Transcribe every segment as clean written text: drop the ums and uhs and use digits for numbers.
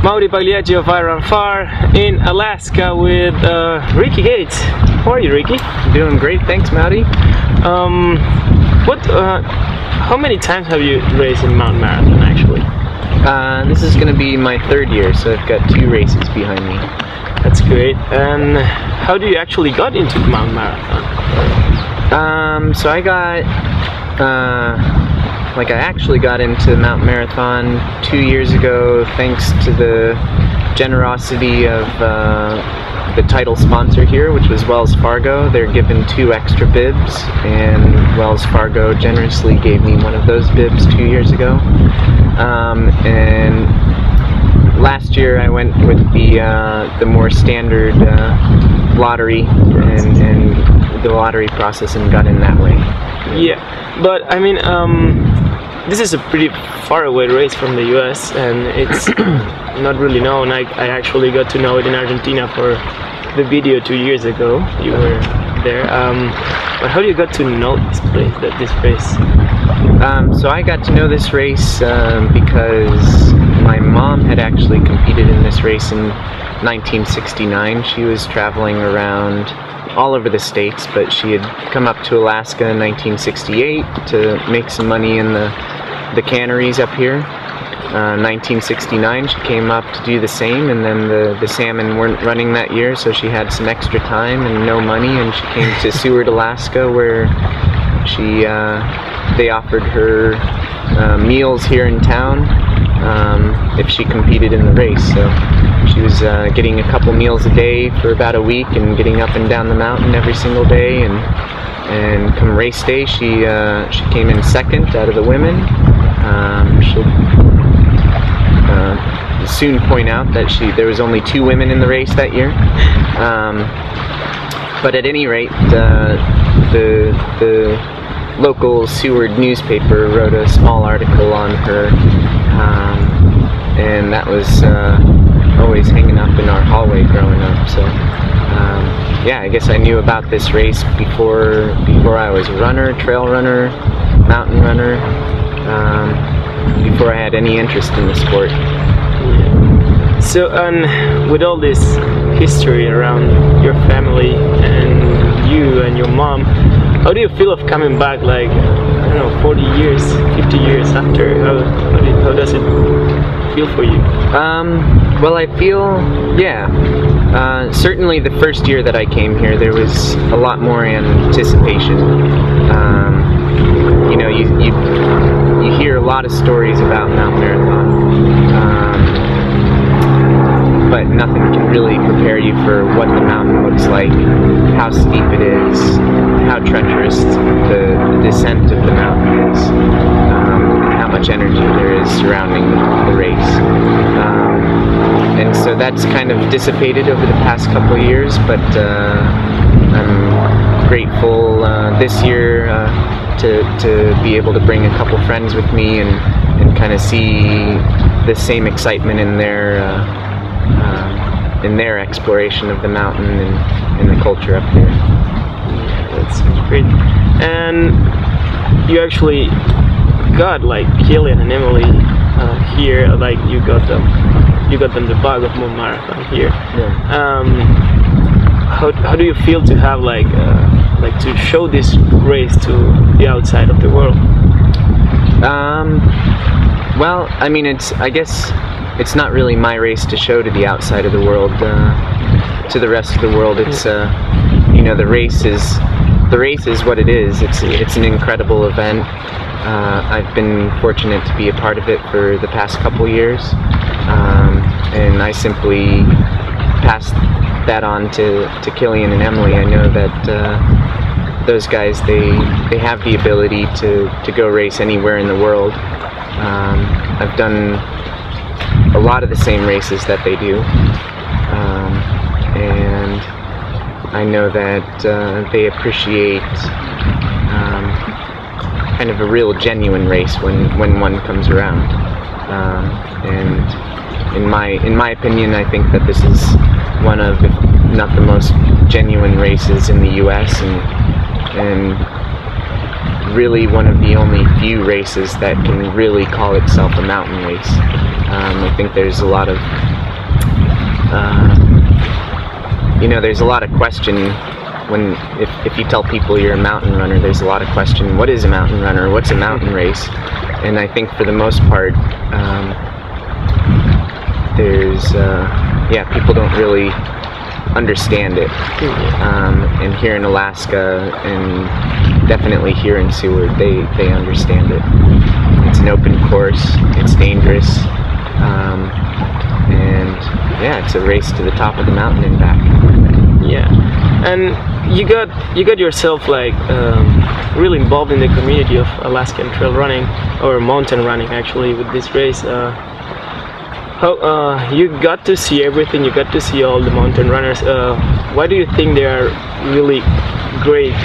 Mauri Pagliacci of I Run Far in Alaska with Rickey Gates. How are you, Rickey? Doing great, thanks, Mauri. How many times have you raced in mountain marathon actually? This is going to be my third year, so I've got 2 races behind me. That's great. And how do you actually got into the mountain marathon? So I got, I actually got into mountain marathon 2 years ago thanks to the generosity of the title sponsor here, which was Wells Fargo. They're given 2 extra bibs, and Wells Fargo generously gave me one of those bibs 2 years ago. And last year I went with the more standard lottery and the lottery process and got in that way. Yeah, but I mean, this is a pretty far away race from the US, and it's not really known. I actually got to know it in Argentina for the video 2 years ago. You were there. But how do you got to know this race? So I got to know this race because my mom had actually competed in this race in 1969. She was traveling around all over the states, but she had come up to Alaska in 1968 to make some money in the canneries up here. 1969 she came up to do the same, and then the salmon weren't running that year, so she had some extra time and no money, and she came to Seward, Alaska, where they offered her meals here in town if she competed in the race. So she was getting a couple meals a day for about a week and getting up and down the mountain every single day, and come race day she came in second out of the women. She'll soon point out that there was only 2 women in the race that year. But at any rate, the local Seward newspaper wrote a small article on her, and that was always hanging up in our hallway growing up. So yeah, I guess I knew about this race before I was a runner, trail runner, mountain runner, before I had any interest in the sport. So, with all this history around your family and you and your mom, how do you feel of coming back, like, I don't know, 40 years, 50 years after? How does it feel for you? Well, I feel, yeah, certainly the first year that I came here there was a lot more anticipation. You know, you hear a lot of stories about mountain marathon, but nothing can really prepare you for what the mountain looks like, how steep it is, how treacherous the descent of the mountain is, how much energy there is surrounding the race. And so that's kind of dissipated over the past couple of years, but I'm grateful this year to be able to bring a couple friends with me and kind of see the same excitement in their exploration of the mountain and the culture up here. Yeah, that's great. And you actually got like Killian and Emily here, like you got them the bug of mountain marathon here. Yeah. How do you feel to have like to show this race to the outside of the world? Well, I mean, I guess it's not really my race to show to the outside of the world. To the rest of the world, it's you know, the race is what it is. It's an incredible event. I've been fortunate to be a part of it for the past couple years, and I simply pass that on to Killian and Emily. I know that those guys, they have the ability to go race anywhere in the world. I've done a lot of the same races that they do, and I know that they appreciate kind of a real genuine race when one comes around. And in my opinion, I think that this is one of, if not the most genuine races in the US, and really one of the only few races that can really call itself a mountain race. I think there's a lot of You know, there's a lot of question when if you tell people you're a mountain runner, there's a lot of question, what is a mountain runner, what's a mountain race? And I think for the most part, people don't really understand it. And here in Alaska, and definitely here in Seward, they understand it. It's an open course, it's dangerous, and yeah, it's a race to the top of the mountain and back. Yeah, and you got yourself like really involved in the community of Alaskan trail running, or mountain running actually, with this race. How you got to see everything, you got to see all the mountain runners. Why do you think they are really great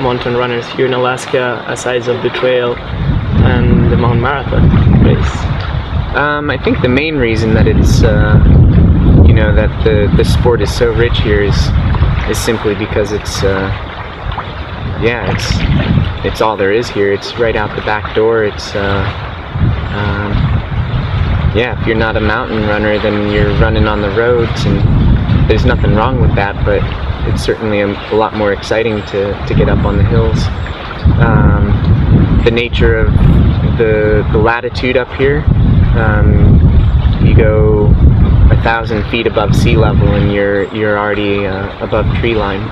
mountain runners here in Alaska, aside of the trail and the mountain marathon race? I think the main reason that it's you know, that the sport is so rich here is simply because it's it's all there is here. It's right out the back door. It's yeah, if you're not a mountain runner, then you're running on the roads, and there's nothing wrong with that, but it's certainly a lot more exciting to get up on the hills. The nature of the latitude up here, you go 1,000 feet above sea level and you're already above tree line,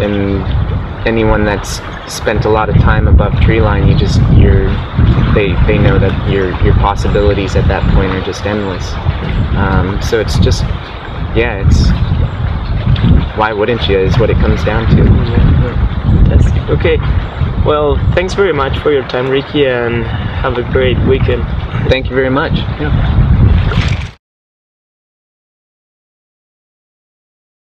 and anyone that's spent a lot of time above tree line, they know that your possibilities at that point are just endless. So it's just, yeah, it's, why wouldn't you, is what it comes down to. Fantastic. Okay, well, thanks very much for your time, Ricky, and have a great weekend. Thank you very much. Yeah.